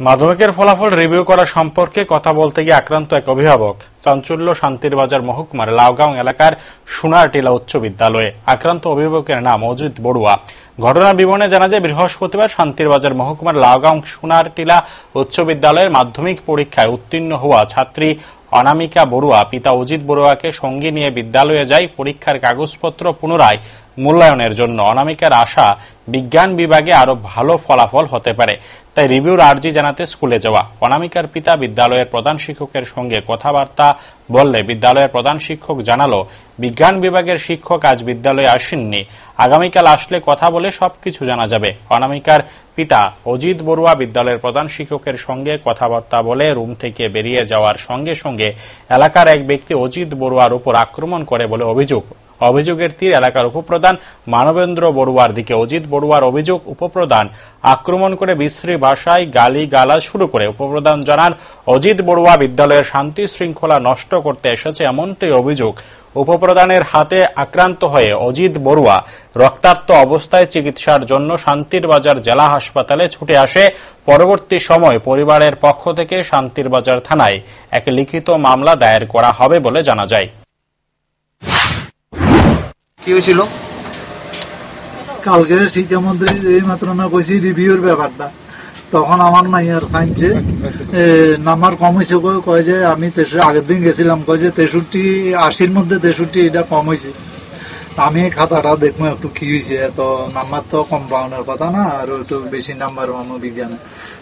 মাধ্যমিকের ফলাফল রিভিউ করা সম্পর্কে কথা বলতে গিয়ে আক্রান্ত এক অভিভাবক। চাঞ্চল্য শান্তিরবাজার মহকুমার লাউগাঁও এলাকার সোনারটিলা উচ্চ বিদ্যালয়ে। আক্রান্ত অভিভাবকের নাম অজিত বড়ুয়া। ঘটনার বিবরণে জানা যায়, বৃহস্পতিবার শান্তিরবাজার মহকুমার লাউগাঁও সোনারটিলা উচ্চ বিদ্যালয়ের মাধ্যমিক পরীক্ষায় উত্তীর্ণ হওয়া ছাত্রী অনামিকা বড়ুয়া পিতা অজিত বড়ুয়াকে সঙ্গে নিয়ে বিদ্যালয়ে যায় পরীক্ষার কাগজপত্র পুনরায় মূল্যায়নের জন্য। অনামিকার আশা, বিজ্ঞান বিভাগে আরো ভালো ফলাফল হতে পারে, তাই রিভিউর আর্জি জানাতে স্কুলে যাওয়া। অনামিকার পিতা বিদ্যালয়ের প্রধান শিক্ষকের সঙ্গে কথাবার্তা বললে বিদ্যালয়ের প্রধান শিক্ষক জানালো, বিজ্ঞান বিভাগের শিক্ষক আজ বিদ্যালয়ে আসেননি, আগামীকাল আসলে কথা বলে সবকিছু জানা যাবে। অনামিকার পিতা অজিত বড়ুয়া বিদ্যালয়ের প্রধান শিক্ষকের সঙ্গে কথাবার্তা বলে রুম থেকে বেরিয়ে যাওয়ার সঙ্গে সঙ্গে এলাকার এক ব্যক্তি অজিত বড়ুয়ার উপর আক্রমণ করে বলে অভিযোগ। অভিযোগের তীর এলাকার উপপ্রধান মানবেন্দ্র বড়ুয়ার দিকে। অজিত বড়ুয়ার অভিযোগ, উপপ্রধান আক্রমণ করে বিশ্রী ভাষায় গালি গালাজ শুরু করে। উপপ্রধান জানান, অজিত বড়ুয়া বিদ্যালয়ের শান্তি শৃঙ্খলা নষ্ট করতে এসেছে, এমনটাই অভিযোগ। উপপ্রধানের হাতে আক্রান্ত হয়ে অজিত বড়ুয়া রক্তাক্ত অবস্থায় চিকিৎসার জন্য শান্তিরবাজার জেলা হাসপাতালে ছুটে আসে। পরবর্তী সময় পরিবারের পক্ষ থেকে শান্তিরবাজার থানায় এক লিখিত মামলা দায়ের করা হবে বলে জানা যায়। কি হয়েছিল কালকে শিক্ষামন্ত্রী এই মাত্র না কইছি রিভিউর ব্যাপারটা, তখন আমার মাইয়ার সাইন্সে নাম্বার কম হয়েছে, কয় যে আমি আগের দিন গেছিলাম, কয় যে 63-80 মধ্যে 63 এটা কম হয়েছে। আমি খাতাটা দেখবো একটু কি হয়েছে, এত নাম্বার তো কম পাওয়ানোর কথা না, আর একটু বেশি নাম্বার পাবো বিজ্ঞানে।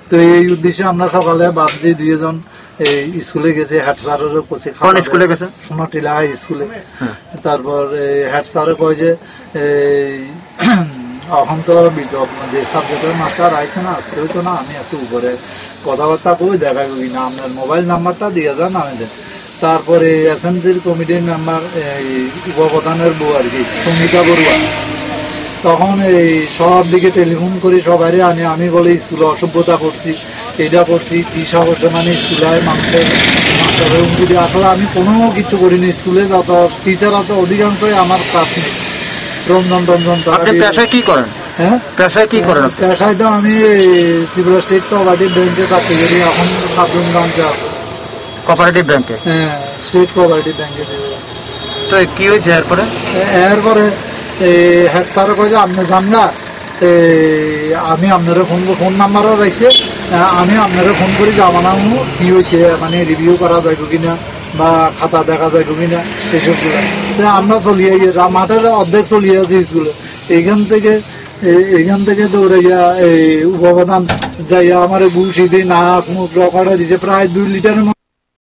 তো এই উদ্দেশ্যে আমরা সকালে ভাবছি দুইজন স্কুলে গেছে, হেড স্যারেরও করছে। স্কুলে গেছে? সোনারটিলা হাই স্কুলে। তারপর হেড স্যারে কয় যে এখন তো যে সাবজেক্টের মাস্টার আইছে না, আজকে হইতো না, আমি একটু উপরে কথাবার্তা কই, দেখা করি না, আপনার মোবাইল নাম্বারটা দিয়ে যান, আমি দেন। তারপরে এসএমসির কমিটির মেম্বার উপপ্রধানের বউ আর কি, সঙ্গীতা বড়ুয়া, তখন এই সব দিকে টেলিফোন করি সবাই আমি বলে স্কুলে অসভ্যতা করছি, এটা করছি, কি সমস্যা, মানে স্কুলে মানুষের মাস্টারের হুমকি। আসলে আমি কোনো কিছু করিনি। স্কুলে যত টিচার আছে অধিকাংশই আমার ক্লাসমেট। রঞ্জন পেশায় কি করেন? হ্যাঁ, পেশায় কি করেন? পেশায় তো আমি ত্রিপুরা স্টেট কোঅপারেটিভ ব্যাংকে চাকরি করি, এখন সাবরুম ব্রাঞ্চে আছে। কোঅপারেটিভ ব্যাংকে? হ্যাঁ, স্টেট কোঅপারেটিভ ব্যাংকে। তো কি হয়েছে এরপরে? হেড স্যার কয়েছে আপনি যান না, আমি আপনারা ফোন নাম্বারও রাখছে, আমি আপনারা ফোন করি জামানা কি হয়েছে, মানে রিভিউ করা যাইব কিনা বা খাতা দেখা যাইব কিনা এসব। আমরা চলিয়ে মাঠের অর্ধেক চলিয়ে আছি স্কুলে। এইখান থেকে দৌড়াইয়া এই উপপ্রধান যাইয়া আমার ঘুষি দিয়ে নাক মুখ রকাটা দিছে, প্রায় 2 লিটারের